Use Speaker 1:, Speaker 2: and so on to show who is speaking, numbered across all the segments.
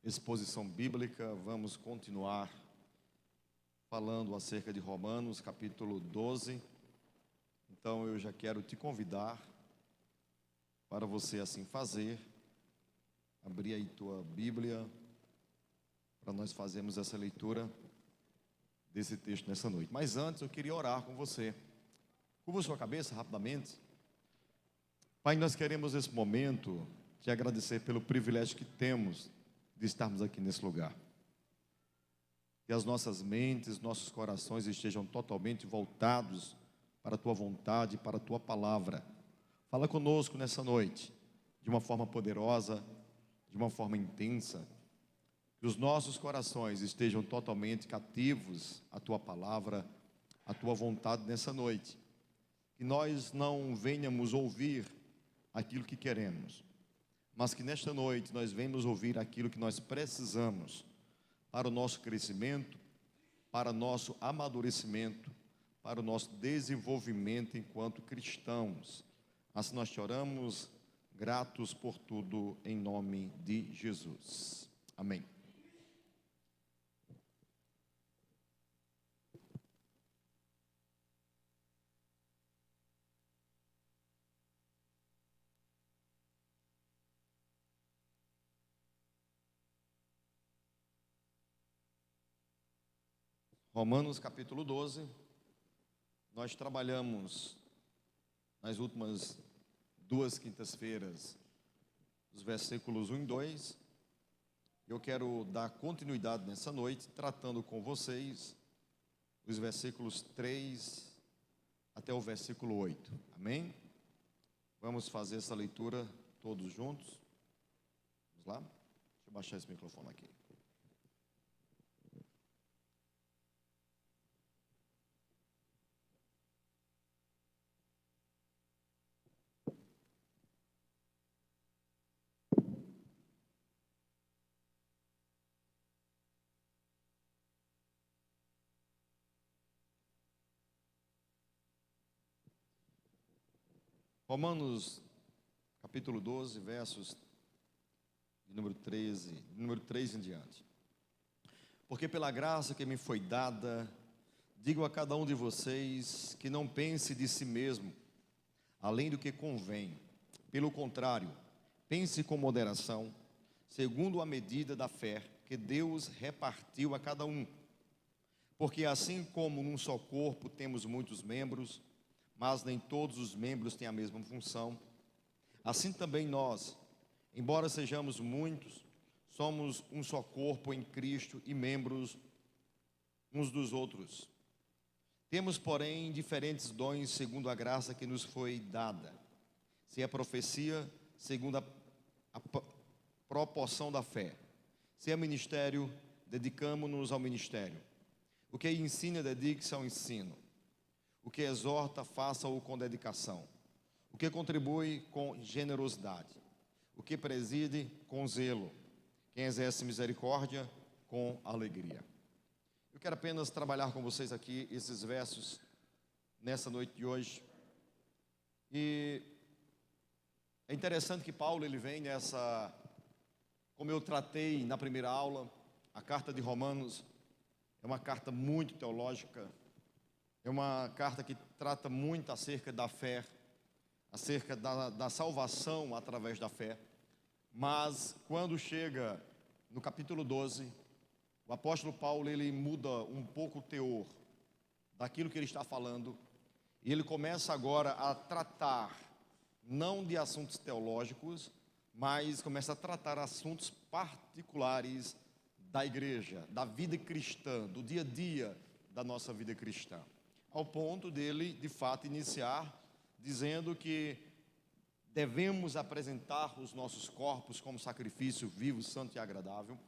Speaker 1: exposição bíblica. Vamos continuar falando acerca de Romanos, capítulo 12. Então eu já quero te convidar para você assim fazer, abrir aí tua Bíblia, para nós fazermos essa leitura desse texto nessa noite. Mas antes eu queria orar com você. Curva sua cabeça rapidamente. Pai, nós queremos nesse momento te agradecer pelo privilégio que temos de estarmos aqui nesse lugar. Que as nossas mentes, nossos corações estejam totalmente voltados para a tua vontade, para a tua palavra. Fala conosco nessa noite, de uma forma poderosa, de uma forma intensa. Que os nossos corações estejam totalmente cativos à tua palavra, à tua vontade nessa noite. Que nós não venhamos ouvir aquilo que queremos, mas que nesta noite nós venhamos ouvir aquilo que nós precisamos para o nosso crescimento, para o nosso amadurecimento, para o nosso desenvolvimento enquanto cristãos. Assim nós te oramos, gratos por tudo, em nome de Jesus. Amém. Romanos capítulo 12, nós trabalhamos nas últimas duas quintas-feiras os versículos 1 e 2. Eu quero dar continuidade nessa noite, tratando com vocês os versículos 3 até o versículo 8, amém? Vamos fazer essa leitura todos juntos, vamos lá? Deixa eu baixar esse microfone aqui. Romanos, capítulo 12, versos de número 3 em diante. Porque pela graça que me foi dada, digo a cada um de vocês que não pense de si mesmo, além do que convém. Pelo contrário, pense com moderação, segundo a medida da fé que Deus repartiu a cada um. Porque assim como num só corpo temos muitos membros, mas nem todos os membros têm a mesma função, assim também nós, embora sejamos muitos, somos um só corpo em Cristo e membros uns dos outros. Temos, porém, diferentes dons segundo a graça que nos foi dada. Se é profecia, segundo a proporção da fé. Se é ministério, dedicamo-nos ao ministério. O que ensina, dedique-se ao ensino. O que exorta, faça-o com dedicação. O que contribui, com generosidade. O que preside, com zelo. Quem exerce misericórdia, com alegria. Eu quero apenas trabalhar com vocês aqui esses versos nessa noite de hoje. E é interessante que Paulo ele vem nessa, como eu tratei na primeira aula, a carta de Romanos é uma carta muito teológica. É uma carta que trata muito acerca da fé, acerca da salvação através da fé. Mas quando chega no capítulo 12, o apóstolo Paulo ele muda um pouco o teor daquilo que ele está falando. E ele começa agora a tratar, não de assuntos teológicos, mas começa a tratar assuntos particulares da igreja, da vida cristã, do dia a dia da nossa vida cristã. Ao ponto dele, de fato, iniciar dizendo que devemos apresentar os nossos corpos como sacrifício vivo, santo e agradável.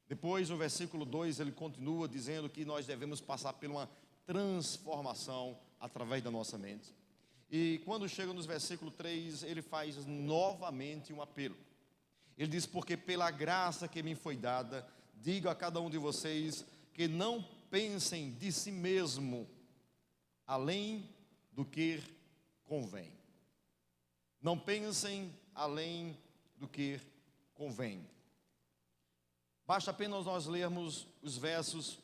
Speaker 1: Depois, no versículo 2, ele continua dizendo que nós devemos passar por uma transformação através da nossa mente. E quando chega nos versículo 3, ele faz novamente um apelo. Ele diz, porque pela graça que me foi dada, digo a cada um de vocês que não pensem de si mesmo, além do que convém. Não pensem além do que convém. Basta apenas nós lermos os versos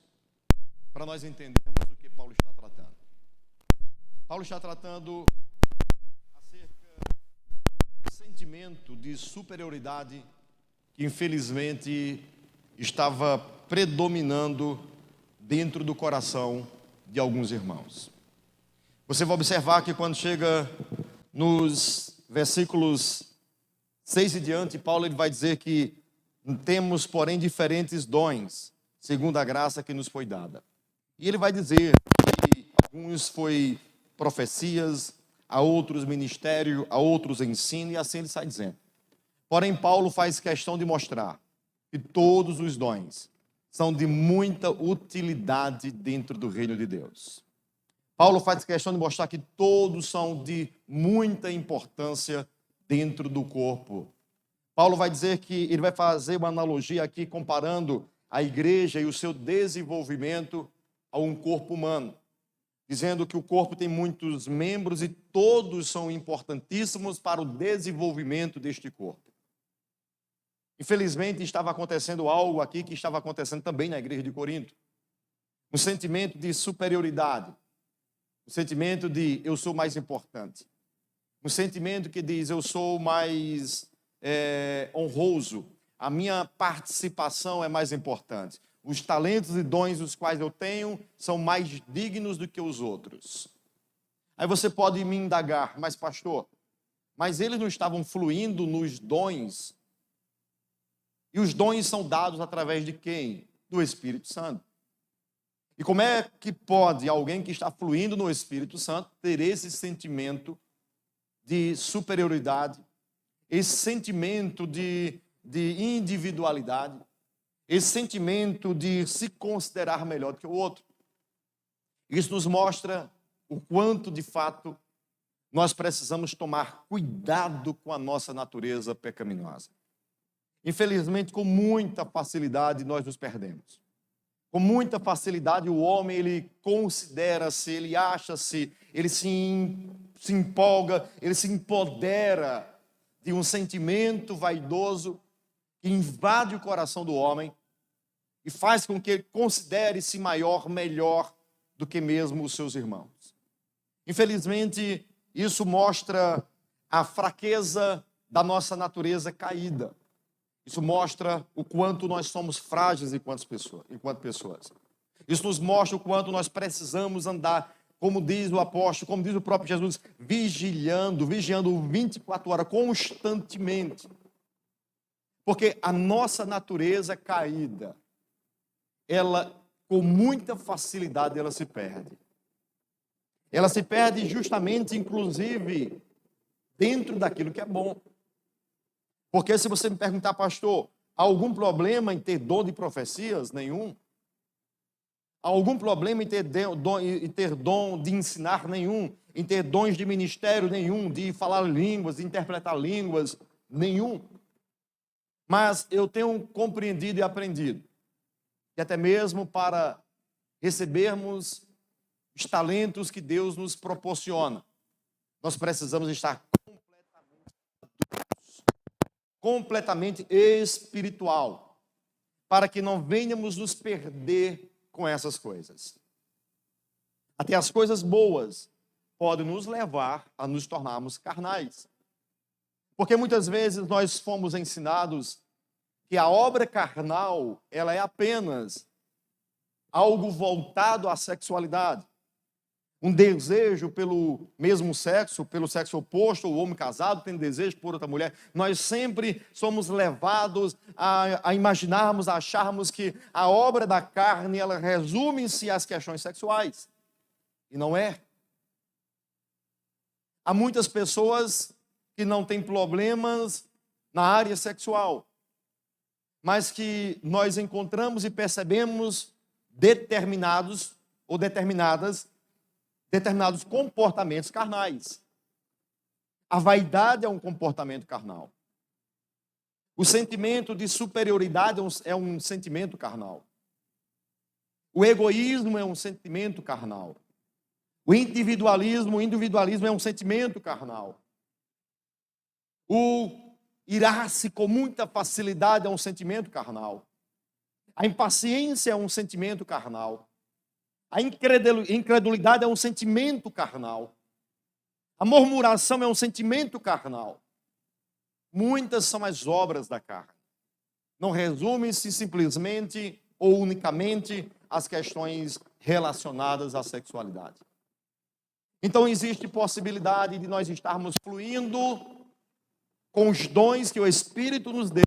Speaker 1: para nós entendermos o que Paulo está tratando. Paulo está tratando acerca do sentimento de superioridade que infelizmente estava predominando dentro do coração de alguns irmãos. Você vai observar que quando chega nos versículos 6 e diante, Paulo ele vai dizer que temos, porém, diferentes dons, segundo a graça que nos foi dada. E ele vai dizer que alguns foi profecias, a outros ministério, a outros ensino, e assim ele sai dizendo. Porém, Paulo faz questão de mostrar que todos os dons são de muita utilidade dentro do reino de Deus. Paulo faz questão de mostrar que todos são de muita importância dentro do corpo. Paulo vai dizer que ele vai fazer uma analogia aqui comparando a igreja e o seu desenvolvimento a um corpo humano, dizendo que o corpo tem muitos membros e todos são importantíssimos para o desenvolvimento deste corpo. Infelizmente, estava acontecendo algo aqui que estava acontecendo também na igreja de Corinto. Um sentimento de superioridade, um sentimento de eu sou mais importante, um sentimento que diz eu sou mais honroso, a minha participação é mais importante. Os talentos e dons os quais eu tenho são mais dignos do que os outros. Aí você pode me indagar, mas pastor, mas eles não estavam fluindo nos dons? E os dons são dados através de quem? Do Espírito Santo. E como é que pode alguém que está fluindo no Espírito Santo ter esse sentimento de superioridade, esse sentimento de individualidade, esse sentimento de se considerar melhor do que o outro? Isso nos mostra o quanto, de fato, nós precisamos tomar cuidado com a nossa natureza pecaminosa. Infelizmente, com muita facilidade, nós nos perdemos. Com muita facilidade, o homem, ele considera-se, ele acha-se, ele se empolga, ele se empodera de um sentimento vaidoso que invade o coração do homem e faz com que ele considere-se maior, melhor do que mesmo os seus irmãos. Infelizmente, isso mostra a fraqueza da nossa natureza caída. Isso mostra o quanto nós somos frágeis enquanto pessoas. Isso nos mostra o quanto nós precisamos andar, como diz o apóstolo, como diz o próprio Jesus, vigiando 24 horas, constantemente. Porque a nossa natureza caída, ela, com muita facilidade, ela se perde. Ela se perde justamente, inclusive, dentro daquilo que é bom. Porque se você me perguntar, pastor, há algum problema em ter dom de profecias? Nenhum. Há algum problema em ter dom de ensinar? Nenhum. Em ter dons de ministério? Nenhum. De falar línguas, de interpretar línguas? Nenhum. Mas eu tenho compreendido e aprendido que até mesmo para recebermos os talentos que Deus nos proporciona, nós precisamos estar completamente espiritual, para que não venhamos nos perder com essas coisas. Até as coisas boas podem nos levar a nos tornarmos carnais. Porque muitas vezes nós fomos ensinados que a obra carnal, ela é apenas algo voltado à sexualidade. Um desejo pelo mesmo sexo, pelo sexo oposto, o homem casado tem desejo por outra mulher. Nós sempre somos levados a imaginarmos, a acharmos que a obra da carne, ela resume-se às questões sexuais. E não é. Há muitas pessoas que não têm problemas na área sexual, mas que nós encontramos e percebemos determinados comportamentos carnais. A vaidade é um comportamento carnal. O sentimento de superioridade é um sentimento carnal. O egoísmo é um sentimento carnal. O individualismo é um sentimento carnal. O irar-se com muita facilidade é um sentimento carnal. A impaciência é um sentimento carnal. A incredulidade é um sentimento carnal. A murmuração é um sentimento carnal. Muitas são as obras da carne. Não resume-se simplesmente ou unicamente às questões relacionadas à sexualidade. Então existe possibilidade de nós estarmos fluindo com os dons que o Espírito nos deu.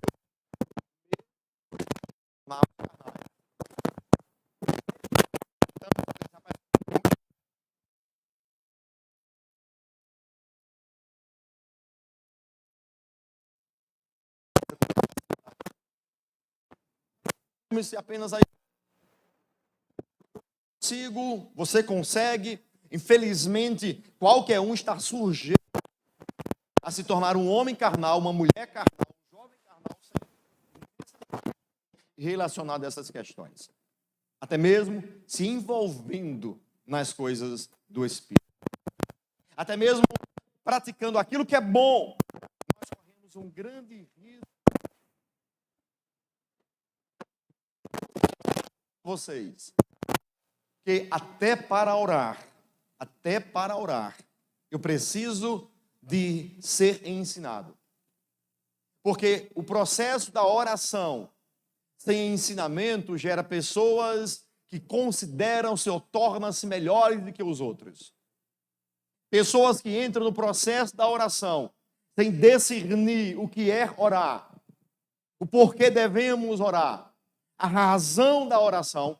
Speaker 1: Apenas aí consigo, você consegue. Infelizmente, qualquer um está sujeito a se tornar um homem carnal, uma mulher carnal, um jovem carnal, relacionado a essas questões. Até mesmo se envolvendo nas coisas do Espírito. Até mesmo praticando aquilo que é bom. Nós corremos um grande risco. Vocês, que até para orar, eu preciso de ser ensinado. Porque o processo da oração sem ensinamento gera pessoas que consideram-se ou tornam-se melhores do que os outros. Pessoas que entram no processo da oração sem discernir o que é orar, o porquê devemos orar, a razão da oração.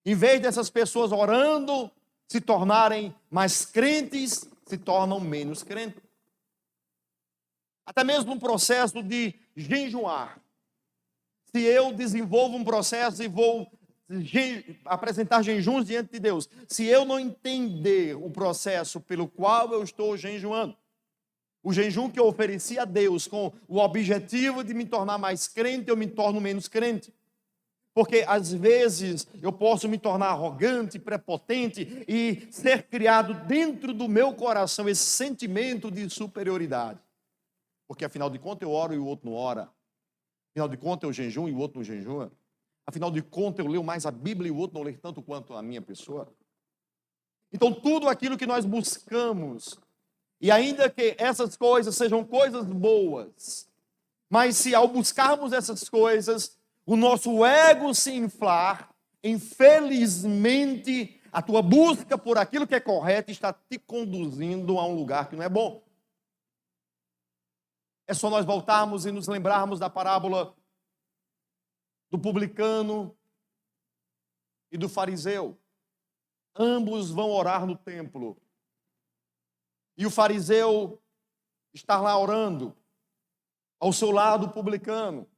Speaker 1: Em vez dessas pessoas orando se tornarem mais crentes, se tornam menos crentes. Até mesmo um processo de jejuar. Se eu desenvolvo um processo e vou apresentar jejuns diante de Deus, se eu não entender o processo pelo qual eu estou jejuando, o jejum que eu ofereci a Deus com o objetivo de me tornar mais crente, eu me torno menos crente. Porque às vezes eu posso me tornar arrogante, prepotente e ser criado dentro do meu coração esse sentimento de superioridade. Porque afinal de contas eu oro e o outro não ora. Afinal de contas eu jejum e o outro não jejua. Afinal de contas eu leio mais a Bíblia e o outro não lê tanto quanto a minha pessoa. Então tudo aquilo que nós buscamos, e ainda que essas coisas sejam coisas boas, mas se ao buscarmos essas coisas, o nosso ego se inflar, infelizmente, a tua busca por aquilo que é correto está te conduzindo a um lugar que não é bom. É só nós voltarmos e nos lembrarmos da parábola do publicano e do fariseu. Ambos vão orar no templo. E o fariseu está lá orando, ao seu lado o publicano.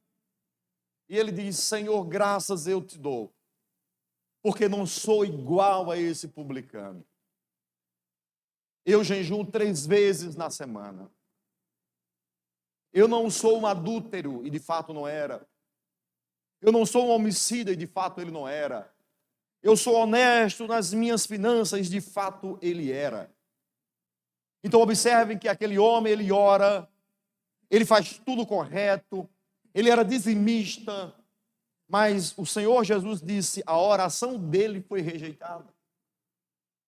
Speaker 1: E ele diz: Senhor, graças eu te dou, porque não sou igual a esse publicano. Eu jejuo 3 vezes na semana. Eu não sou um adúltero, e de fato não era. Eu não sou um homicida, e de fato ele não era. Eu sou honesto nas minhas finanças, de fato ele era. Então observem que aquele homem, ele ora, ele faz tudo correto, ele era dizimista, mas o Senhor Jesus disse, a oração dele foi rejeitada.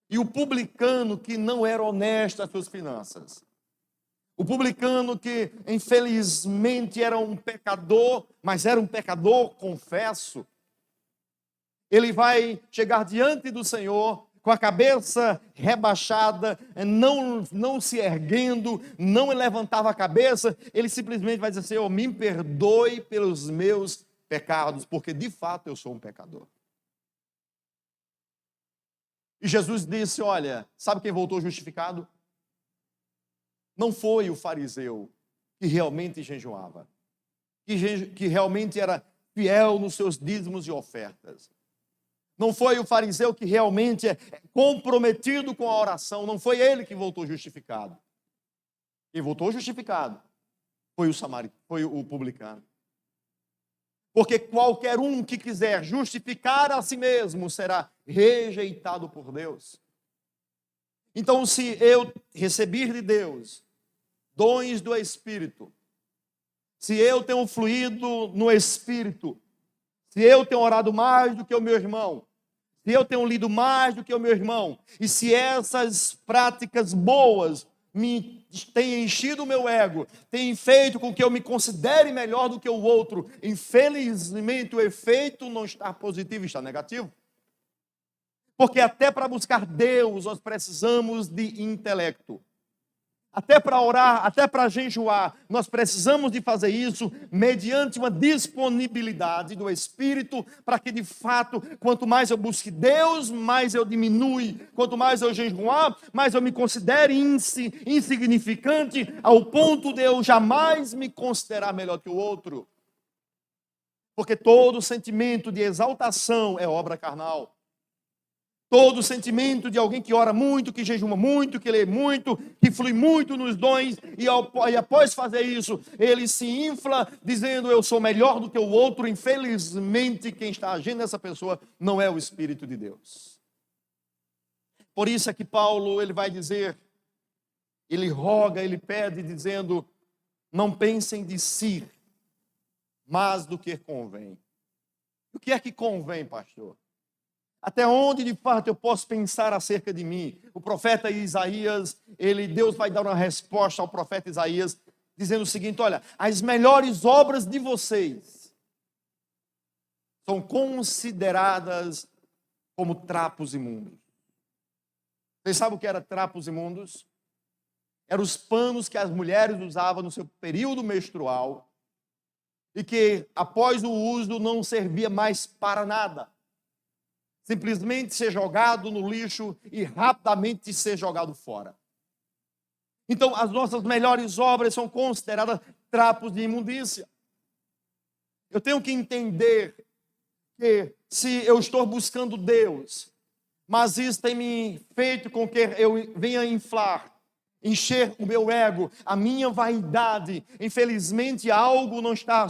Speaker 1: E o publicano que não era honesto nas suas finanças, o publicano que infelizmente era um pecador, mas era um pecador confesso, ele vai chegar diante do Senhor com a cabeça rebaixada, não se erguendo, não levantava a cabeça, ele simplesmente vai dizer: Senhor, me perdoe pelos meus pecados, porque de fato eu sou um pecador. E Jesus disse: olha, sabe quem voltou justificado? Não foi o fariseu que realmente jejuava, que realmente era fiel nos seus dízimos e ofertas. Não foi o fariseu que realmente é comprometido com a oração. Não foi ele que voltou justificado. Quem voltou justificado foi o publicano. Porque qualquer um que quiser justificar a si mesmo será rejeitado por Deus. Então, se eu receber de Deus dons do Espírito, se eu tenho fluído no Espírito, se se eu tenho orado mais do que o meu irmão, se eu tenho lido mais do que o meu irmão, e se essas práticas boas me têm enchido o meu ego, têm feito com que eu me considere melhor do que o outro, infelizmente o efeito não está positivo, está negativo. Porque até para buscar Deus nós precisamos de intelecto. Até para orar, até para jejuar, nós precisamos de fazer isso mediante uma disponibilidade do Espírito, para que de fato, quanto mais eu busque Deus, mais eu diminui. Quanto mais eu jejuar, mais eu me considere insignificante, ao ponto de eu jamais me considerar melhor que o outro. Porque todo sentimento de exaltação é obra carnal. Todo sentimento de alguém que ora muito, que jejuma muito, que lê muito, que flui muito nos dons, e após fazer isso, ele se infla, dizendo eu sou melhor do que o outro. Infelizmente, quem está agindo nessa pessoa não é o Espírito de Deus. Por isso é que Paulo, ele vai dizer, ele roga, ele pede, dizendo, não pensem de si, mas do que convém. O que é que convém, pastor? Até onde de fato eu posso pensar acerca de mim? O profeta Isaías, Deus vai dar uma resposta ao profeta Isaías, dizendo o seguinte: olha, as melhores obras de vocês são consideradas como trapos imundos. Vocês sabem o que era trapos imundos? Eram os panos que as mulheres usavam no seu período menstrual e que após o uso não servia mais para nada. Simplesmente ser jogado no lixo e rapidamente ser jogado fora. Então, as nossas melhores obras são consideradas trapos de imundícia. Eu tenho que entender que se eu estou buscando Deus, mas isso tem me feito com que eu venha inflar, encher o meu ego, a minha vaidade, infelizmente algo não está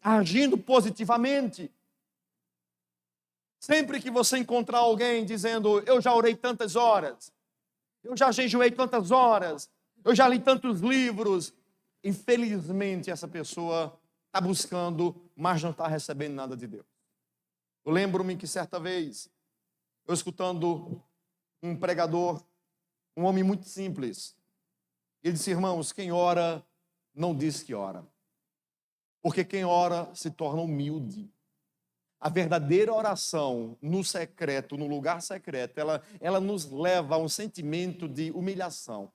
Speaker 1: agindo positivamente. Sempre que você encontrar alguém dizendo, eu já orei tantas horas, eu já jejuei tantas horas, eu já li tantos livros, infelizmente essa pessoa está buscando, mas não está recebendo nada de Deus. Eu lembro-me que certa vez, eu escutando um pregador, um homem muito simples, ele disse, irmãos, quem ora não diz que ora, porque quem ora se torna humilde. A verdadeira oração no secreto, no lugar secreto, ela nos leva a um sentimento de humilhação.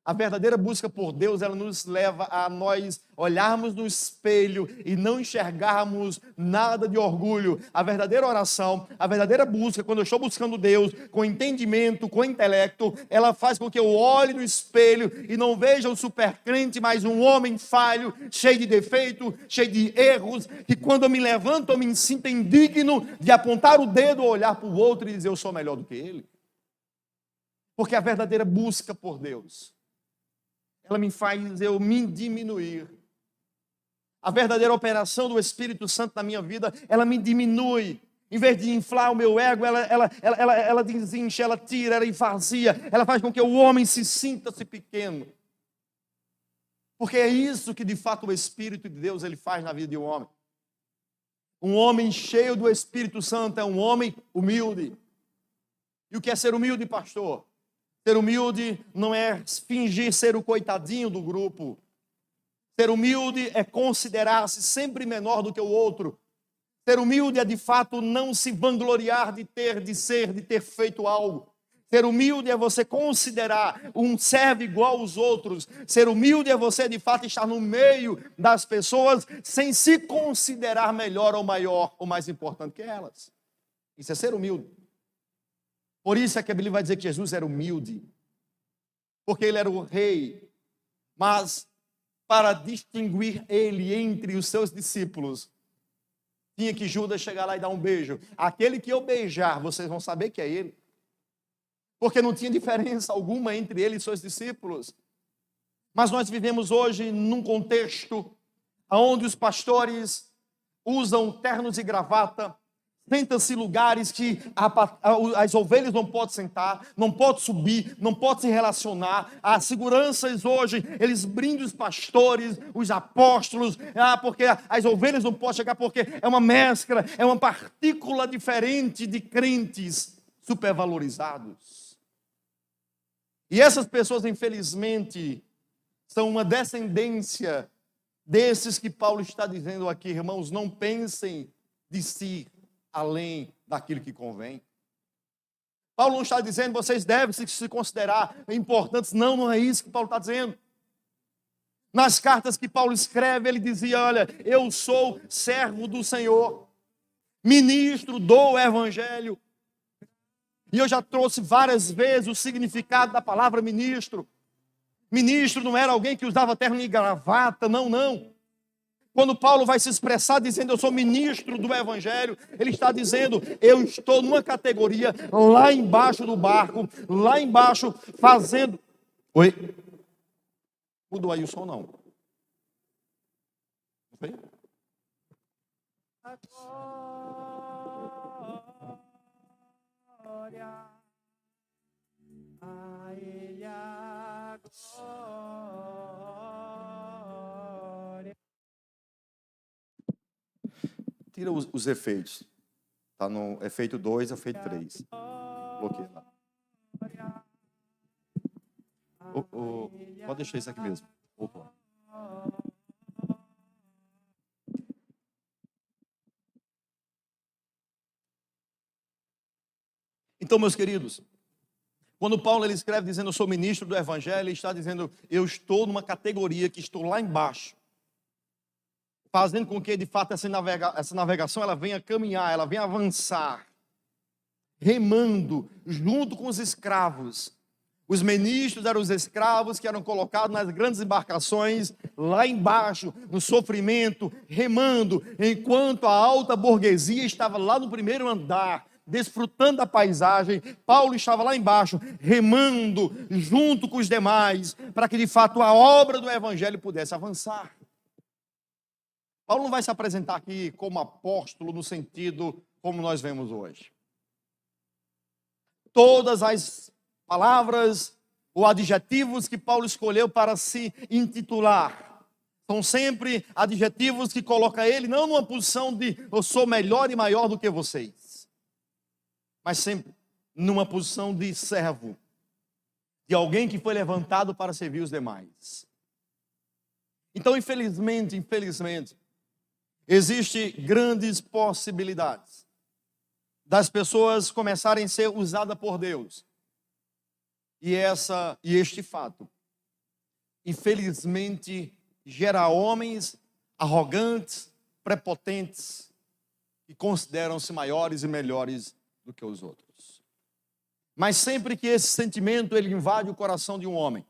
Speaker 1: A verdadeira busca por Deus, ela nos leva a nós olharmos no espelho e não enxergarmos nada de orgulho. A verdadeira oração, a verdadeira busca, quando eu estou buscando Deus, com entendimento, com intelecto, ela faz com que eu olhe no espelho e não veja um supercrente, mas um homem falho, cheio de defeito, cheio de erros, que quando eu me levanto, eu me sinto indigno de apontar o dedo, olhar para o outro e dizer, eu sou melhor do que ele. Porque a verdadeira busca por Deus, ela me faz eu me diminuir. A verdadeira operação do Espírito Santo na minha vida, ela me diminui. Em vez de inflar o meu ego, ela desincha, ela tira, ela esvazia. Ela faz com que o homem se sinta-se pequeno. Porque é isso que de fato o Espírito de Deus ele faz na vida de um homem. Um homem cheio do Espírito Santo é um homem humilde. E o que é ser humilde, pastor? Ser humilde não é fingir ser o coitadinho do grupo. Ser humilde é considerar-se sempre menor do que o outro. Ser humilde é de fato não se vangloriar de ter feito algo. Ser humilde é você considerar um servo igual aos outros. Ser humilde é você de fato estar no meio das pessoas sem se considerar melhor ou maior ou mais importante que elas. Isso é ser humilde. Por isso é que a Bíblia vai dizer que Jesus era humilde, porque ele era o rei, mas para distinguir ele entre os seus discípulos, tinha que Judas chegar lá e dar um beijo. Aquele que eu beijar, vocês vão saber que é ele, porque não tinha diferença alguma entre ele e seus discípulos. Mas nós vivemos hoje num contexto onde os pastores usam ternos e gravata, Senta-se em lugares que as ovelhas não podem sentar, não podem subir, não podem se relacionar. As seguranças hoje, eles brindam os pastores, os apóstolos, porque as ovelhas não podem chegar, porque é uma mescla, é uma partícula diferente de crentes supervalorizados. E essas pessoas, infelizmente, são uma descendência desses que Paulo está dizendo aqui, irmãos, não pensem de si além daquilo que convém. Paulo não está dizendo, vocês devem se considerar importantes. Não, não é isso que Paulo está dizendo. Nas cartas que Paulo escreve, ele dizia, olha, eu sou servo do Senhor, ministro do Evangelho. E eu já trouxe várias vezes o significado da palavra ministro. Ministro não era alguém que usava terno e gravata, não, não. Quando Paulo vai se expressar dizendo eu sou ministro do Evangelho, ele está dizendo eu estou numa categoria lá embaixo do barco, lá embaixo fazendo... Oi? Mudou aí o som não? Não foi? Glória a Ele a glória. Tira os efeitos. Está no efeito 2, efeito 3. Bloqueia lá. Pode deixar isso aqui mesmo. Voltou. Então, meus queridos, quando Paulo ele escreve dizendo eu sou ministro do Evangelho, ele está dizendo eu estou numa categoria que estou lá embaixo, fazendo com que de fato essa navegação ela venha caminhar, ela venha avançar, remando junto com os escravos. Os ministros eram os escravos que eram colocados nas grandes embarcações, lá embaixo, no sofrimento, remando, enquanto a alta burguesia estava lá no primeiro andar, desfrutando da paisagem. Paulo estava lá embaixo, remando junto com os demais, para que de fato a obra do Evangelho pudesse avançar. Paulo não vai se apresentar aqui como apóstolo no sentido como nós vemos hoje. Todas as palavras ou adjetivos que Paulo escolheu para se intitular são sempre adjetivos que colocam ele não numa posição de eu sou melhor e maior do que vocês, mas sempre numa posição de servo, de alguém que foi levantado para servir os demais. Então, infelizmente, existem grandes possibilidades das pessoas começarem a ser usadas por Deus. E este fato, infelizmente, gera homens arrogantes, prepotentes, que consideram-se maiores e melhores do que os outros. Mas sempre que esse sentimento ele invade o coração de um homem,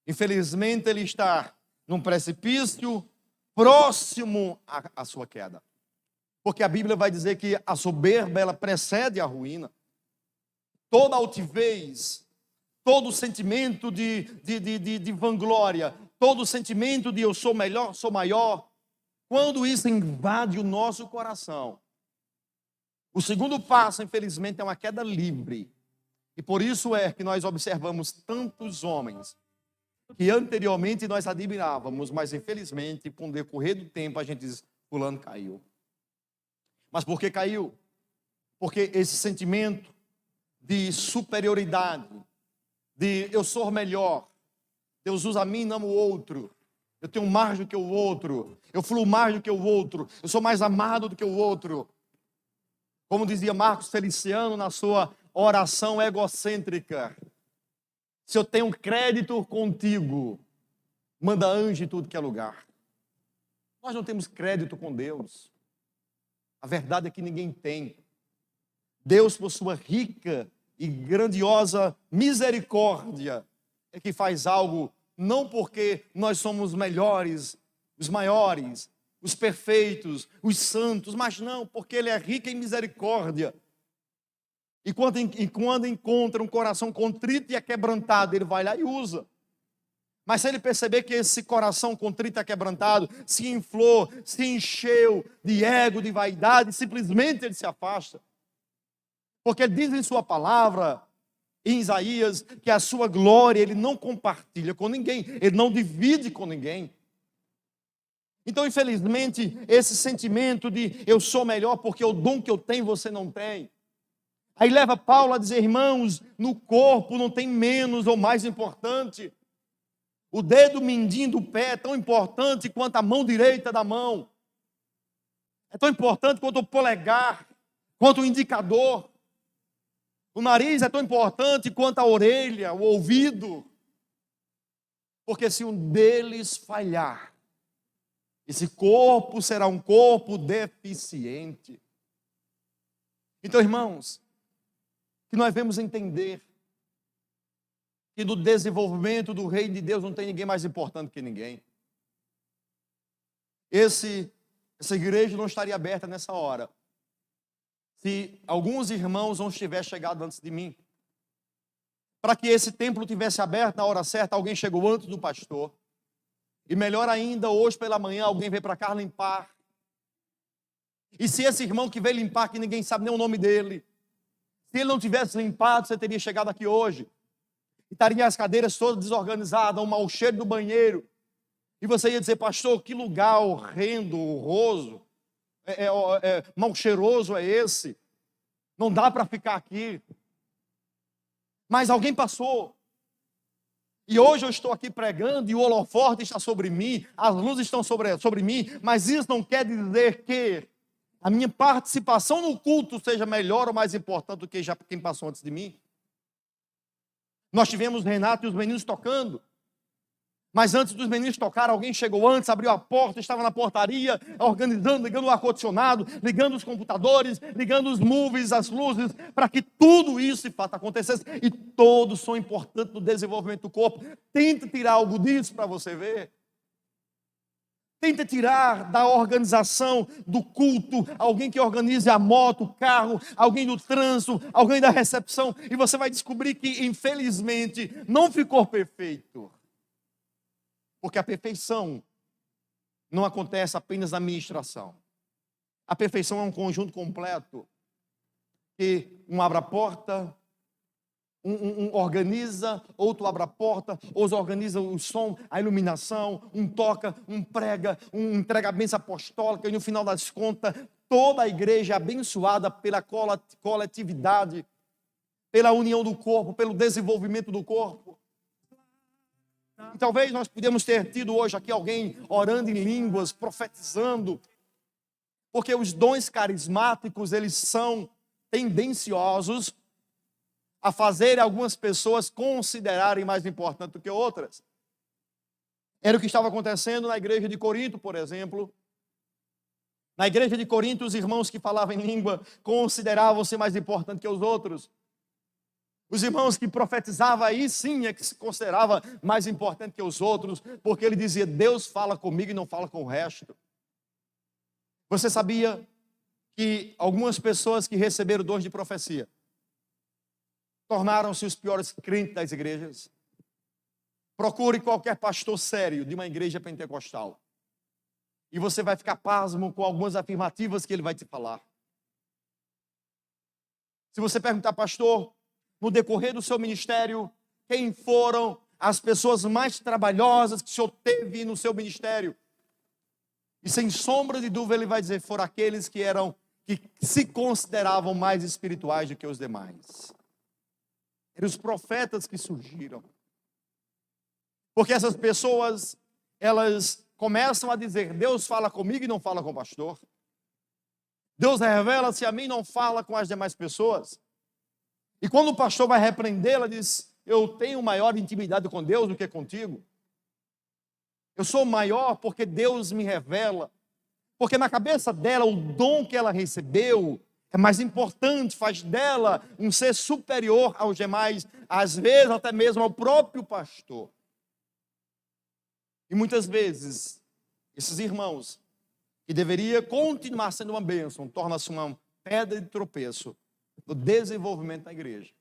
Speaker 1: infelizmente ele está num precipício próximo à sua queda. Porque a Bíblia vai dizer que a soberba ela precede a ruína. Toda altivez, todo sentimento de vanglória, todo sentimento de eu sou melhor, sou maior, quando isso invade o nosso coração, o segundo passo, infelizmente, é uma queda livre. E por isso é que nós observamos tantos homens que anteriormente nós admirávamos, mas infelizmente, com o decorrer do tempo, a gente diz, fulano caiu. Mas por que caiu? Porque esse sentimento de superioridade, de eu sou melhor, Deus usa a mim e não o outro, eu tenho mais do que o outro, eu fluo mais do que o outro, eu sou mais amado do que o outro. Como dizia Marcos Feliciano na sua oração egocêntrica, se eu tenho crédito contigo, manda anjo em tudo que é lugar. Nós não temos crédito com Deus. A verdade é que ninguém tem. Deus, por sua rica e grandiosa misericórdia, é que faz algo, não porque nós somos melhores, os maiores, os perfeitos, os santos, mas não, porque Ele é rico em misericórdia. E quando encontra um coração contrito e aquebrantado, Ele vai lá e usa. Mas se ele perceber que esse coração contrito e quebrantado se inflou, se encheu de ego, de vaidade, simplesmente ele se afasta. Porque ele diz em sua palavra, em Isaías, que a sua glória ele não compartilha com ninguém, ele não divide com ninguém. Então, infelizmente, esse sentimento de eu sou melhor porque o dom que eu tenho você não tem. Aí leva Paulo a dizer, irmãos, no corpo não tem menos ou mais importante. O dedo mindinho do pé é tão importante quanto a mão direita da mão. É tão importante quanto o polegar, quanto o indicador. O nariz é tão importante quanto a orelha, o ouvido. Porque se um deles falhar, esse corpo será um corpo deficiente. Então, irmãos, que nós devemos entender que no desenvolvimento do reino de Deus não tem ninguém mais importante que ninguém. Essa igreja não estaria aberta nessa hora se alguns irmãos não tivessem chegado antes de mim. Para que esse templo tivesse aberto na hora certa, alguém chegou antes do pastor. E melhor ainda, hoje pela manhã, alguém veio para cá limpar. E se esse irmão que veio limpar, que ninguém sabe nem o nome dele, se ele não tivesse limpado, você teria chegado aqui hoje. E estaria as cadeiras todas desorganizadas, um mau cheiro do banheiro. E você ia dizer, pastor, que lugar horrendo, horroroso, mal cheiroso é esse? Não dá para ficar aqui. Mas alguém passou. E hoje eu estou aqui pregando e o holofote está sobre mim, as luzes estão sobre mim, mas isso não quer dizer que a minha participação no culto seja melhor ou mais importante do que já quem passou antes de mim. Nós tivemos Renato e os meninos tocando. Mas antes dos meninos tocar, alguém chegou antes, abriu a porta, estava na portaria, organizando, ligando o ar-condicionado, ligando os computadores, ligando os movies, as luzes, para que tudo isso de fato acontecesse. E todos são importantes no desenvolvimento do corpo. Tenta tirar algo disso para você ver. Tenta tirar da organização do culto alguém que organize a moto, o carro, alguém do trânsito, alguém da recepção, e você vai descobrir que, infelizmente, não ficou perfeito. Porque a perfeição não acontece apenas na administração. A perfeição é um conjunto completo. Que um abre a porta, um organiza, outro abre a porta, outro organiza o som, a iluminação, um toca, um prega, um entrega a bênção apostólica, e no final das contas, toda a igreja é abençoada pela coletividade, pela união do corpo, pelo desenvolvimento do corpo. E talvez nós podemos ter tido hoje aqui alguém orando em línguas, profetizando, porque os dons carismáticos, eles são tendenciosos a fazer algumas pessoas considerarem mais importante do que outras. Era o que estava acontecendo na igreja de Corinto, por exemplo. Na igreja de Corinto, os irmãos que falavam em língua consideravam-se mais importantes que os outros. Os irmãos que profetizavam aí sim é que se considerava mais importante que os outros, porque ele dizia, Deus fala comigo e não fala com o resto. Você sabia que algumas pessoas que receberam dons de profecia tornaram-se os piores crentes das igrejas? Procure qualquer pastor sério de uma igreja pentecostal e você vai ficar pasmo com algumas afirmativas que ele vai te falar. Se você perguntar, pastor, no decorrer do seu ministério, quem foram as pessoas mais trabalhosas que o senhor teve no seu ministério? E sem sombra de dúvida ele vai dizer, foram aqueles que se consideravam mais espirituais do que os demais. Eram os profetas que surgiram. Porque essas pessoas, elas começam a dizer, Deus fala comigo e não fala com o pastor. Deus revela-se a mim e não fala com as demais pessoas. E quando o pastor vai repreendê-la, diz, eu tenho maior intimidade com Deus do que contigo. Eu sou maior porque Deus me revela. Porque na cabeça dela, o dom que ela recebeu é mais importante, faz dela um ser superior aos demais, às vezes até mesmo ao próprio pastor. E muitas vezes, esses irmãos, que deveria continuar sendo uma bênção, torna-se uma pedra de tropeço no desenvolvimento da igreja.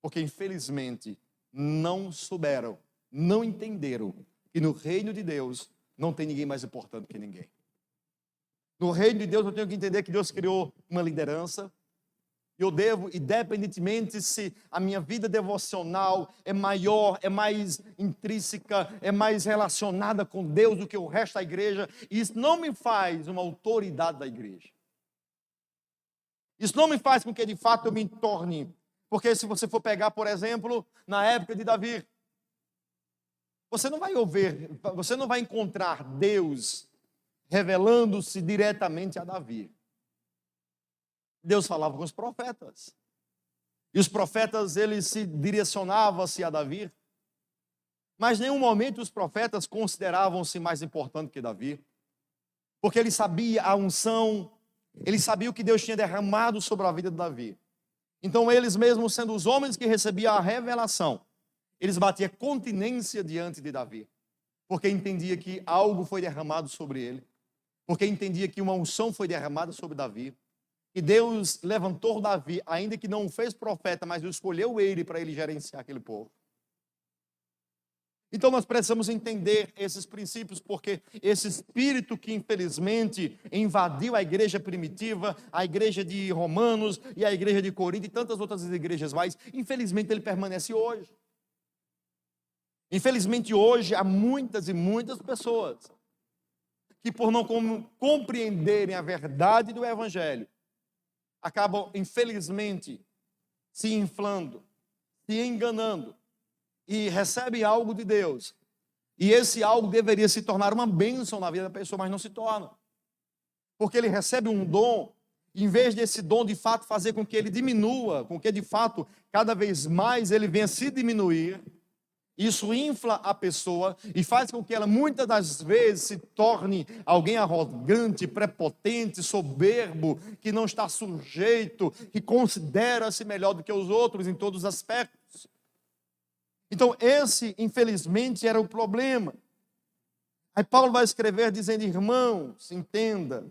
Speaker 1: Porque, infelizmente, não souberam não entenderam que no reino de Deus não tem ninguém mais importante que ninguém. No reino de Deus eu tenho que entender que Deus criou uma liderança. Eu devo, independentemente se a minha vida devocional é maior, é mais intrínseca, é mais relacionada com Deus do que o resto da igreja, isso não me faz uma autoridade da igreja. Isso não me faz com que de fato eu me torne. Porque se você for pegar, por exemplo, na época de Davi, você não vai ouvir, você não vai encontrar Deus revelando-se diretamente a Davi. Deus falava com os profetas. E os profetas, eles se direcionavam-se a Davi. Mas em nenhum momento os profetas consideravam-se mais importantes que Davi. Porque ele sabia a unção, ele sabia o que Deus tinha derramado sobre a vida de Davi. Então eles mesmos sendo os homens que recebiam a revelação, eles batiam continência diante de Davi. Porque entendia que algo foi derramado sobre ele. Porque entendia que uma unção foi derramada sobre Davi. E Deus levantou Davi, ainda que não o fez profeta, mas escolheu ele para ele gerenciar aquele povo. Então nós precisamos entender esses princípios, porque esse espírito que infelizmente invadiu a igreja primitiva, a igreja de Romanos e a igreja de Corinto e tantas outras igrejas mais, infelizmente ele permanece hoje. Infelizmente hoje há muitas e muitas pessoas que por não compreenderem a verdade do evangelho, acabam, infelizmente, se inflando, se enganando, e recebem algo de Deus. E esse algo deveria se tornar uma bênção na vida da pessoa, mas não se torna. Porque ele recebe um dom, em vez desse dom de fato fazer com que ele diminua, com que de fato cada vez mais ele venha se diminuir, isso infla a pessoa e faz com que ela muitas das vezes se torne alguém arrogante, prepotente, soberbo, que não está sujeito, que considera-se melhor do que os outros em todos os aspectos. Então esse, infelizmente, era o problema. Aí Paulo vai escrever dizendo: irmãos, entenda,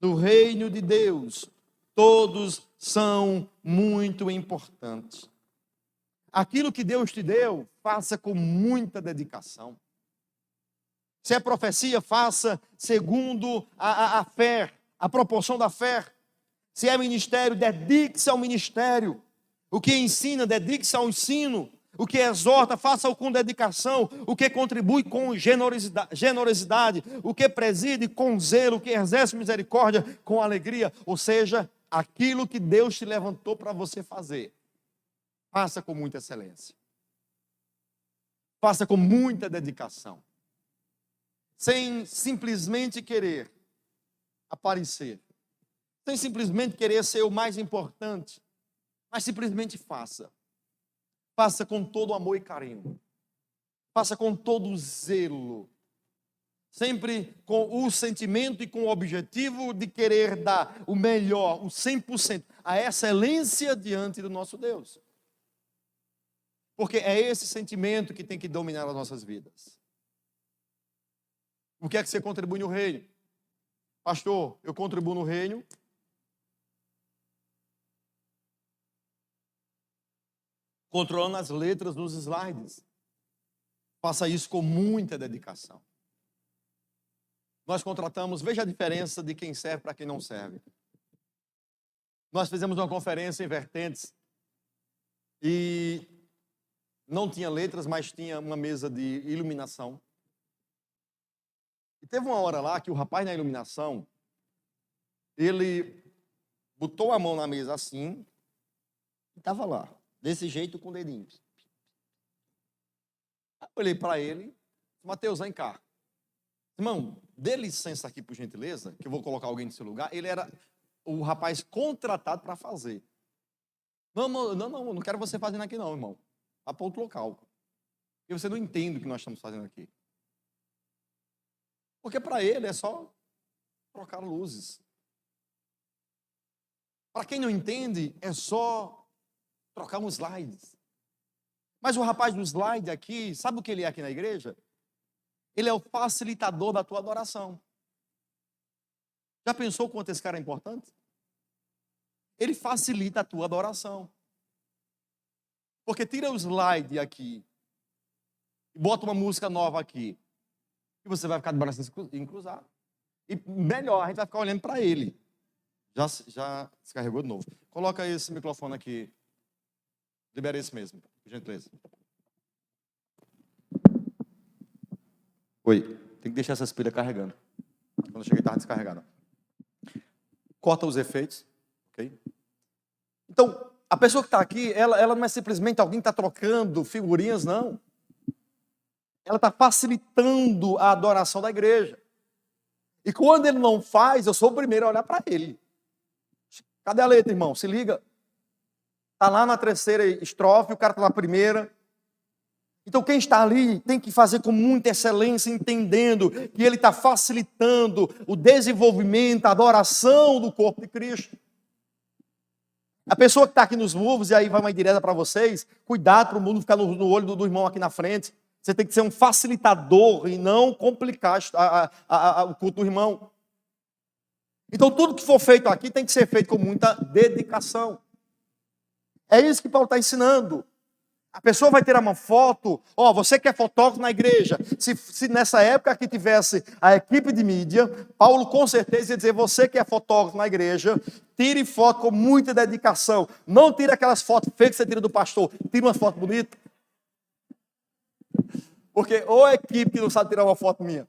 Speaker 1: no reino de Deus, todos são muito importantes. Aquilo que Deus te deu, faça com muita dedicação. Se é profecia, faça segundo a fé, a proporção da fé. Se é ministério, dedique-se ao ministério. O que ensina, dedique-se ao ensino. O que exorta, faça-o com dedicação. O que contribui com generosidade. O que preside com zelo. O que exerce misericórdia com alegria. Ou seja, aquilo que Deus te levantou para você fazer, faça com muita excelência. Faça com muita dedicação. Sem simplesmente querer aparecer. Sem simplesmente querer ser o mais importante. Mas simplesmente faça. Faça com todo amor e carinho. Faça com todo zelo. Sempre com o sentimento e com o objetivo de querer dar o melhor, o 100%, a excelência diante do nosso Deus. Porque é esse sentimento que tem que dominar as nossas vidas. O que é que você contribui no reino? Pastor, eu contribuo no reino controlando as letras nos slides. Faça isso com muita dedicação. Nós contratamos, veja a diferença de quem serve para quem não serve. Nós fizemos uma conferência em Vertentes e não tinha letras, mas tinha uma mesa de iluminação. E teve uma hora lá que o rapaz na iluminação, ele botou a mão na mesa assim, e estava lá, desse jeito com o dedinho. Aí eu olhei para ele, Mateus, vem cá. Irmão, dê licença aqui por gentileza, que eu vou colocar alguém no seu lugar. Ele era o rapaz contratado para fazer. Não quero você fazendo aqui não, irmão. Vá para outro local. Porque você não entende o que nós estamos fazendo aqui. Porque para ele é só trocar luzes. Para quem não entende, é só trocar um slide. Mas o rapaz do slide aqui, sabe o que ele é aqui na igreja? Ele é o facilitador da tua adoração. Já pensou quanto esse cara é importante? Ele facilita a tua adoração. Porque tira o slide aqui bota uma música nova aqui, e você vai ficar de braços cruzados. E melhor, a gente vai ficar olhando para ele. Já descarregou de novo. Coloca esse microfone aqui. Libera esse mesmo, por gentileza. Oi, tem que deixar essa pilha carregando. Quando eu cheguei, estava descarregada. Corta os efeitos, ok? Então, a pessoa que está aqui, ela não é simplesmente alguém que está trocando figurinhas, não. Ela está facilitando a adoração da igreja. E quando ele não faz, eu sou o primeiro a olhar para ele. Cadê a letra, irmão? Se liga. Está lá na terceira estrofe, o cara está na primeira. Então quem está ali tem que fazer com muita excelência, entendendo que ele está facilitando o desenvolvimento, a adoração do corpo de Cristo. A pessoa que está aqui nos moves, e aí vai uma indireta para vocês, cuidado para o mundo ficar no olho do irmão aqui na frente. Você tem que ser um facilitador e não complicar o culto do irmão. Então tudo que for feito aqui tem que ser feito com muita dedicação. É isso que Paulo está ensinando. A pessoa vai tirar uma foto, você que é fotógrafo na igreja, se nessa época aqui tivesse a equipe de mídia, Paulo com certeza ia dizer, você que é fotógrafo na igreja, tire foto com muita dedicação, não tire aquelas fotos feias que você tira do pastor, tire uma foto bonita. Porque ou a equipe que não sabe tirar uma foto minha,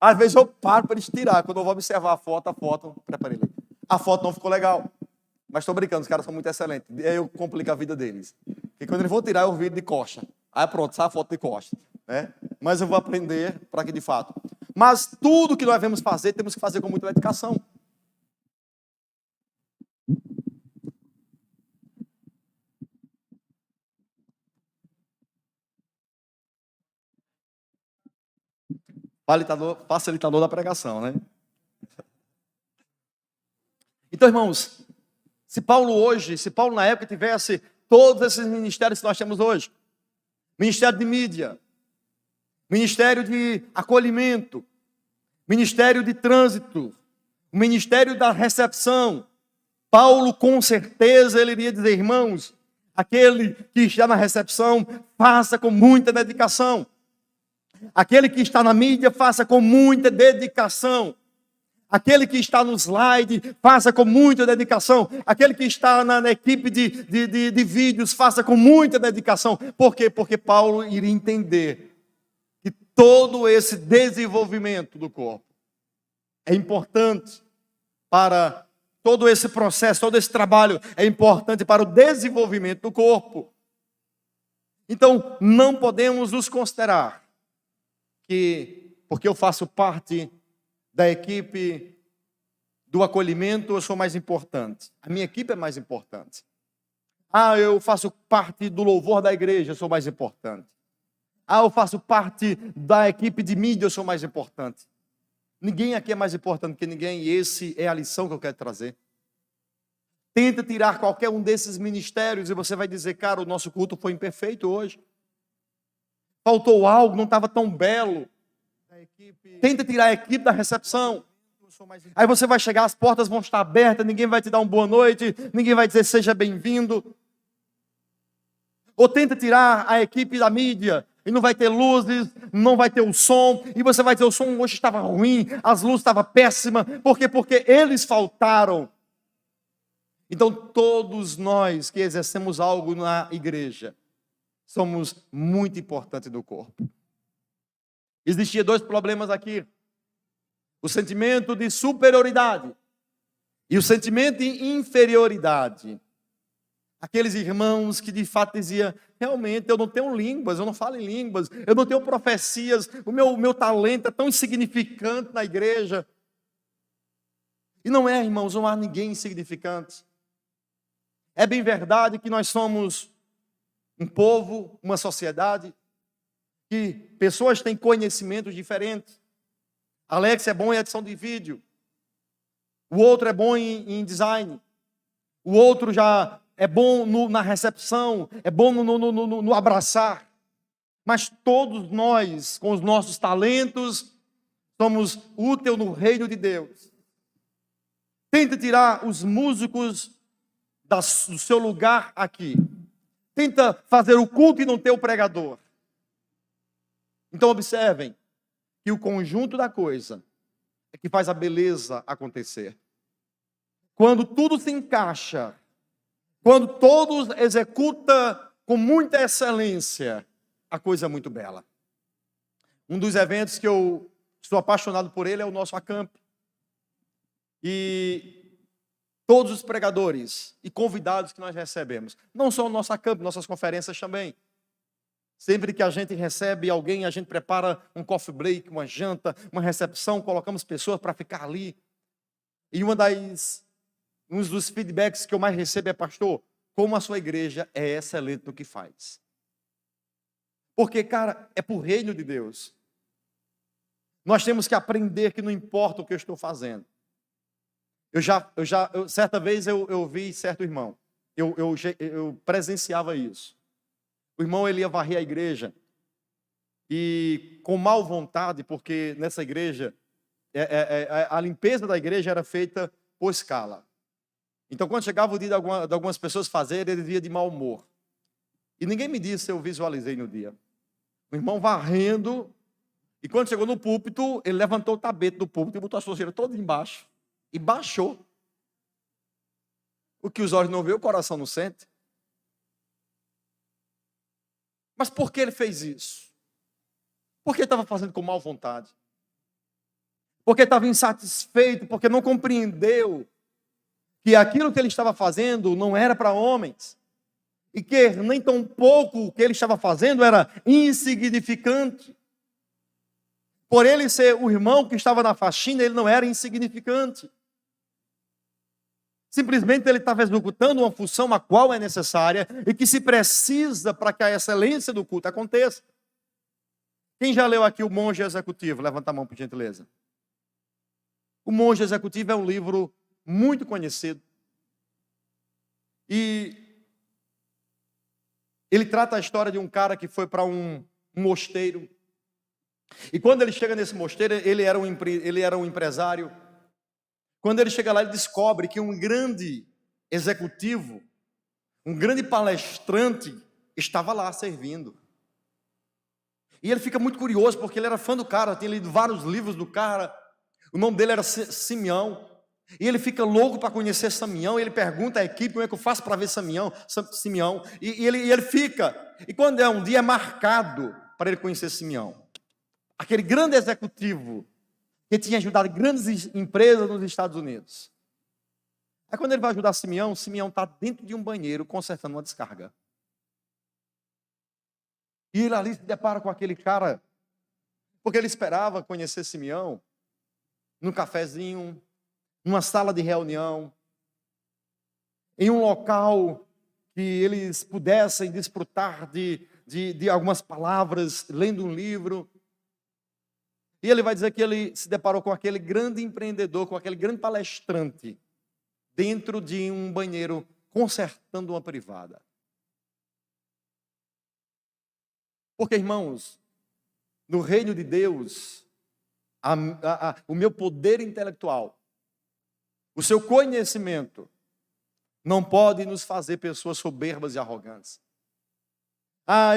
Speaker 1: às vezes eu paro para eles tirar, quando eu vou observar a foto, preparei ali. A foto não ficou legal. Mas estou brincando, os caras são muito excelentes. Aí eu complico a vida deles. Porque quando eles vão tirar, eu viro de costa. Aí pronto, sai a foto de costa. Né? Mas eu vou aprender para que de fato. Mas tudo que nós devemos fazer, temos que fazer com muita dedicação. Facilitador da pregação, né? Então, irmãos, se Paulo na época tivesse todos esses ministérios que nós temos hoje, ministério de mídia, ministério de acolhimento, ministério de trânsito, ministério da recepção, Paulo com certeza ele iria dizer, irmãos, aquele que está na recepção, faça com muita dedicação. Aquele que está na mídia, faça com muita dedicação. Aquele que está no slide, faça com muita dedicação. Aquele que está na equipe de vídeos, faça com muita dedicação. Por quê? Porque Paulo iria entender que todo esse desenvolvimento do corpo é importante para todo esse processo, todo esse trabalho é importante para o desenvolvimento do corpo. Então, não podemos nos considerar que, porque eu faço parte da equipe do acolhimento, eu sou mais importante. A minha equipe é mais importante. Eu faço parte do louvor da igreja, eu sou mais importante. Eu faço parte da equipe de mídia, eu sou mais importante. Ninguém aqui é mais importante que ninguém, e essa é a lição que eu quero trazer. Tenta tirar qualquer um desses ministérios e você vai dizer, cara, o nosso culto foi imperfeito hoje. Faltou algo, não estava tão belo. Tenta tirar a equipe da recepção. Aí você vai chegar, as portas vão estar abertas, ninguém vai te dar uma boa noite, ninguém vai dizer seja bem-vindo. Ou tenta tirar a equipe da mídia, e não vai ter luzes, não vai ter o som, e você vai dizer o som hoje estava ruim, as luzes estavam péssimas. Por quê? Porque eles faltaram. Então todos nós que exercemos algo na igreja, somos muito importantes no corpo. Existia dois problemas aqui. O sentimento de superioridade e o sentimento de inferioridade. Aqueles irmãos que de fato diziam, realmente eu não tenho línguas, eu não falo em línguas, eu não tenho profecias, o meu talento é tão insignificante na igreja. E não é, irmãos, não há ninguém insignificante. É bem verdade que nós somos um povo, uma sociedade, que pessoas têm conhecimentos diferentes. Alex é bom em edição de vídeo. O outro é bom em design. O outro já é bom na recepção, é bom no abraçar. Mas todos nós, com os nossos talentos, somos úteis no reino de Deus. Tenta tirar os músicos do seu lugar aqui.
Speaker 2: tenta fazer o culto e não ter o pregador. Então observem que o conjunto da coisa é que faz a beleza acontecer. Quando tudo se encaixa, quando todos executam com muita excelência, a coisa é muito bela. Um dos eventos que eu estou apaixonado por ele é o nosso acampe. E todos os pregadores e convidados que nós recebemos, não só o nosso acampe, nossas conferências também. Sempre que a gente recebe alguém, a gente prepara um coffee break, uma janta, uma recepção, colocamos pessoas para ficar ali. E um dos feedbacks que eu mais recebo é: pastor, como a sua igreja é excelente no que faz. Porque, cara, é para o reino de Deus. Nós temos que aprender que não importa o que eu estou fazendo. Certa vez eu vi certo irmão, eu presenciava isso. O irmão, ele ia varrer a igreja, e com mal vontade, porque nessa igreja, a limpeza da igreja era feita por escala. Então, quando chegava o dia de algumas pessoas fazerem, ele via de mau humor. E ninguém me disse, eu visualizei no dia. O irmão varrendo, e quando chegou no púlpito, ele levantou o tapete do púlpito e botou a sujeira toda embaixo. E baixou. O que os olhos não vê, o coração não sente. Mas por que ele fez isso? Porque ele estava fazendo com má vontade. Porque estava insatisfeito, porque não compreendeu que aquilo que ele estava fazendo não era para homens. E que nem tão pouco o que ele estava fazendo era insignificante. Por ele ser o irmão que estava na faxina, ele não era insignificante. Simplesmente ele estava executando uma função a qual é necessária e que se precisa para que a excelência do culto aconteça. Quem já leu aqui o Monge Executivo? Levanta a mão, por gentileza. O Monge Executivo é um livro muito conhecido. E ele trata a história de um cara que foi para um mosteiro. E quando ele chega nesse mosteiro, ele era um empresário. Quando ele chega lá, ele descobre que um grande executivo, um grande palestrante, estava lá servindo. E ele fica muito curioso, porque ele era fã do cara, tinha lido vários livros do cara. O nome dele era Simeão. E ele fica louco para conhecer Simeão. E ele pergunta à equipe: como é que eu faço para ver Simeão? E ele fica. E quando é um dia, é marcado para ele conhecer Simeão. Aquele grande executivo que tinha ajudado grandes empresas nos Estados Unidos. Aí quando ele vai ajudar Simeão está dentro de um banheiro consertando uma descarga. E ele ali se depara com aquele cara, porque ele esperava conhecer Simeão num cafezinho, numa sala de reunião, em um local que eles pudessem desfrutar de algumas palavras, lendo um livro. E ele vai dizer que ele se deparou com aquele grande empreendedor, com aquele grande palestrante, dentro de um banheiro, consertando uma privada. Porque, irmãos, no reino de Deus, o meu poder intelectual, o seu conhecimento, não pode nos fazer pessoas soberbas e arrogantes.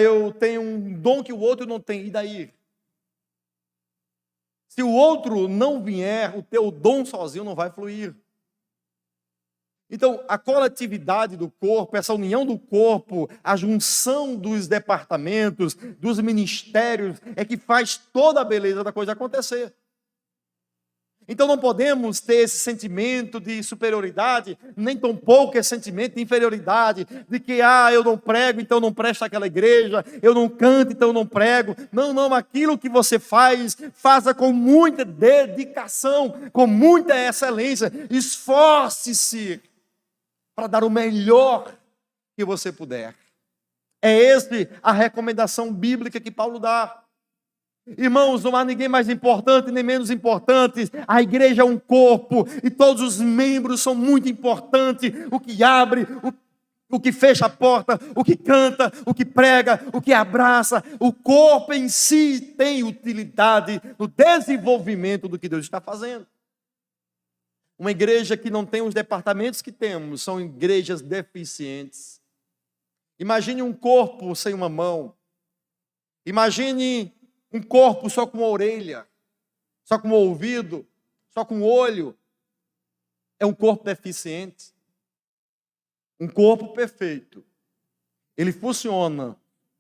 Speaker 2: Eu tenho um dom que o outro não tem, e daí? Se o outro não vier, o teu dom sozinho não vai fluir. Então, a coletividade do corpo, essa união do corpo, a junção dos departamentos, dos ministérios, é que faz toda a beleza da coisa acontecer. Então não podemos ter esse sentimento de superioridade, nem tampouco esse sentimento de inferioridade, de que, eu não prego, então não presto aquela igreja, eu não canto, então não prego. Não, aquilo que você faz, faça com muita dedicação, com muita excelência, esforce-se para dar o melhor que você puder. É essa a recomendação bíblica que Paulo dá. Irmãos, não há ninguém mais importante nem menos importante. A igreja é um corpo e todos os membros são muito importantes. O que abre, o que fecha a porta, o que canta, o que prega, o que abraça. O corpo em si tem utilidade no desenvolvimento do que Deus está fazendo. Uma igreja que não tem os departamentos que temos são igrejas deficientes. Imagine um corpo sem uma mão. Imagine um corpo só com uma orelha, só com um ouvido, só com um olho. É um corpo deficiente. Um corpo perfeito. Ele funciona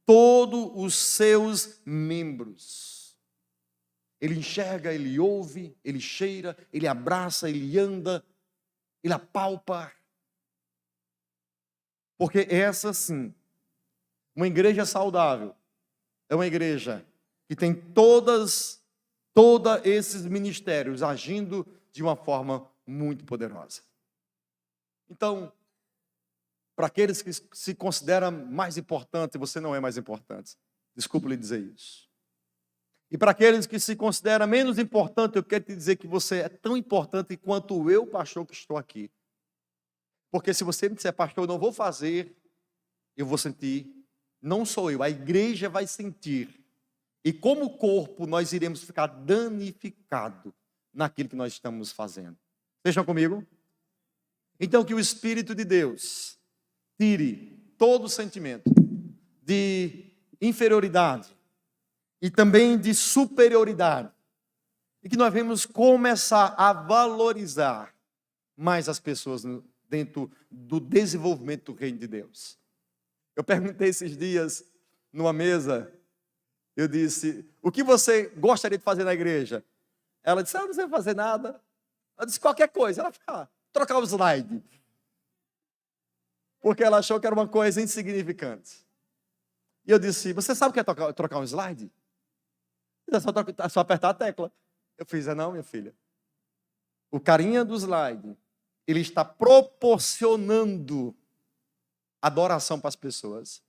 Speaker 2: todos os seus membros. Ele enxerga, ele ouve, ele cheira, ele abraça, ele anda, ele apalpa. Porque essa sim, uma igreja saudável, é uma igreja que tem todos esses ministérios agindo de uma forma muito poderosa. Então, para aqueles que se consideram mais importantes, você não é mais importante. Desculpe lhe dizer isso. E para aqueles que se consideram menos importantes, eu quero te dizer que você é tão importante quanto eu, pastor, que estou aqui. Porque se você me disser, pastor, eu não vou fazer, eu vou sentir, não sou eu, a igreja vai sentir. E como corpo, nós iremos ficar danificados naquilo que nós estamos fazendo. Estejam comigo? Então, que o Espírito de Deus tire todo o sentimento de inferioridade e também de superioridade. E que nós vamos começar a valorizar mais as pessoas dentro do desenvolvimento do reino de Deus. Eu perguntei esses dias, numa mesa, eu disse, o que você gostaria de fazer na igreja? Ela disse, eu não sei fazer nada. Eu disse, qualquer coisa. Ela falou, trocar o slide. Porque ela achou que era uma coisa insignificante. E eu disse, você sabe o que é trocar um slide? É só apertar a tecla. Eu fiz, não, minha filha. O carinha do slide, ele está proporcionando adoração para as pessoas.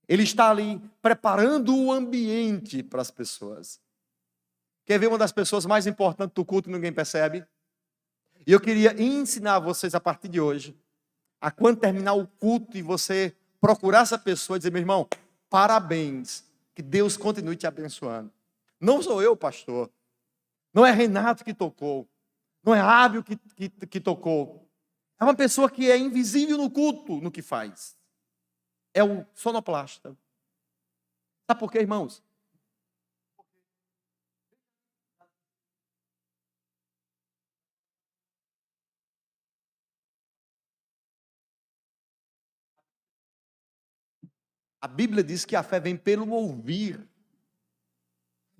Speaker 2: Ele está ali preparando o ambiente para as pessoas. Quer ver uma das pessoas mais importantes do culto e ninguém percebe? E eu queria ensinar vocês a partir de hoje, a quando terminar o culto e você procurar essa pessoa e dizer, meu irmão, parabéns, que Deus continue te abençoando. Não sou eu, pastor. Não é Renato que tocou. Não é Ábio que tocou. É uma pessoa que é invisível no culto, no que faz. É o sonoplasta. Sabe por quê, irmãos? A Bíblia diz que a fé vem pelo ouvir.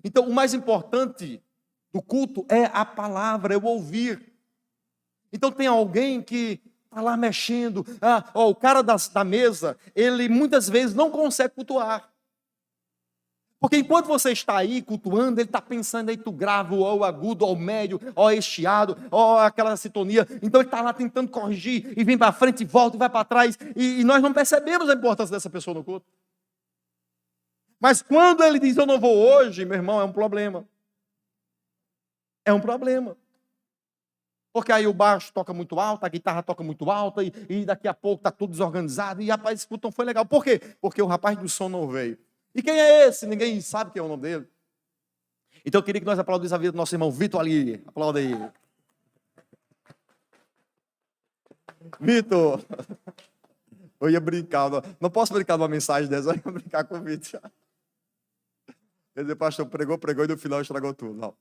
Speaker 2: Então, o mais importante do culto é a palavra, é o ouvir. Então, tem alguém que está lá mexendo. O cara da mesa, ele muitas vezes não consegue cultuar. Porque enquanto você está aí cultuando, ele está pensando aí, tu grava ou o agudo, ou o médio, ou este chiado, ou aquela sintonia. Então ele está lá tentando corrigir, e vem para frente, e volta, e vai para trás. E nós não percebemos a importância dessa pessoa no culto. Mas quando ele diz, eu não vou hoje, meu irmão, é um problema. É um problema. Porque aí o baixo toca muito alto, a guitarra toca muito alta, e daqui a pouco está tudo desorganizado, e rapaz, esse culto não foi legal. Por quê? Porque o rapaz do som não veio. E quem é esse? Ninguém sabe quem é o nome dele. Então eu queria que nós aplaudíssemos a vida do nosso irmão Vitor ali. Aplauda aí. Vitor. Eu ia brincar. Não posso brincar numa mensagem dessa, eu ia brincar com o Vitor. Quer dizer, pastor, pregou e no final estragou tudo. Não.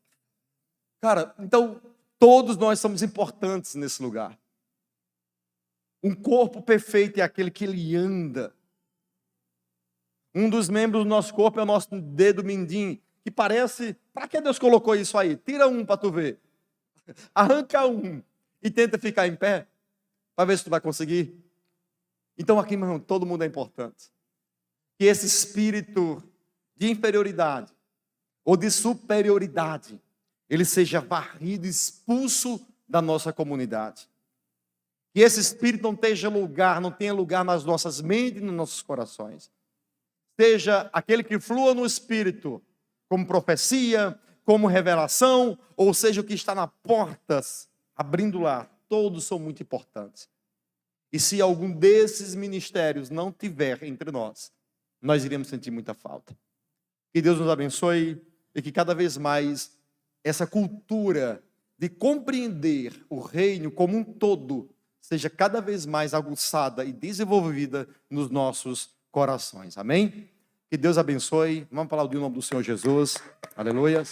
Speaker 2: Cara, então todos nós somos importantes nesse lugar. Um corpo perfeito é aquele que ele anda. Um dos membros do nosso corpo é o nosso dedo mindinho, que parece... Para que Deus colocou isso aí? Tira um para tu ver. Arranca um e tenta ficar em pé, para ver se tu vai conseguir. Então aqui, meu irmão, todo mundo é importante. Que esse espírito de inferioridade ou de superioridade, ele seja varrido, expulso da nossa comunidade. Que esse espírito não tenha lugar nas nossas mentes e nos nossos corações. Seja aquele que flua no Espírito, como profecia, como revelação, ou seja, o que está na porta, abrindo lá, todos são muito importantes. E se algum desses ministérios não tiver entre nós, nós iremos sentir muita falta. Que Deus nos abençoe e que cada vez mais essa cultura de compreender o reino como um todo seja cada vez mais aguçada e desenvolvida nos nossos corações. Amém? Que Deus abençoe. Vamos falar do nome do Senhor Jesus. Aleluia.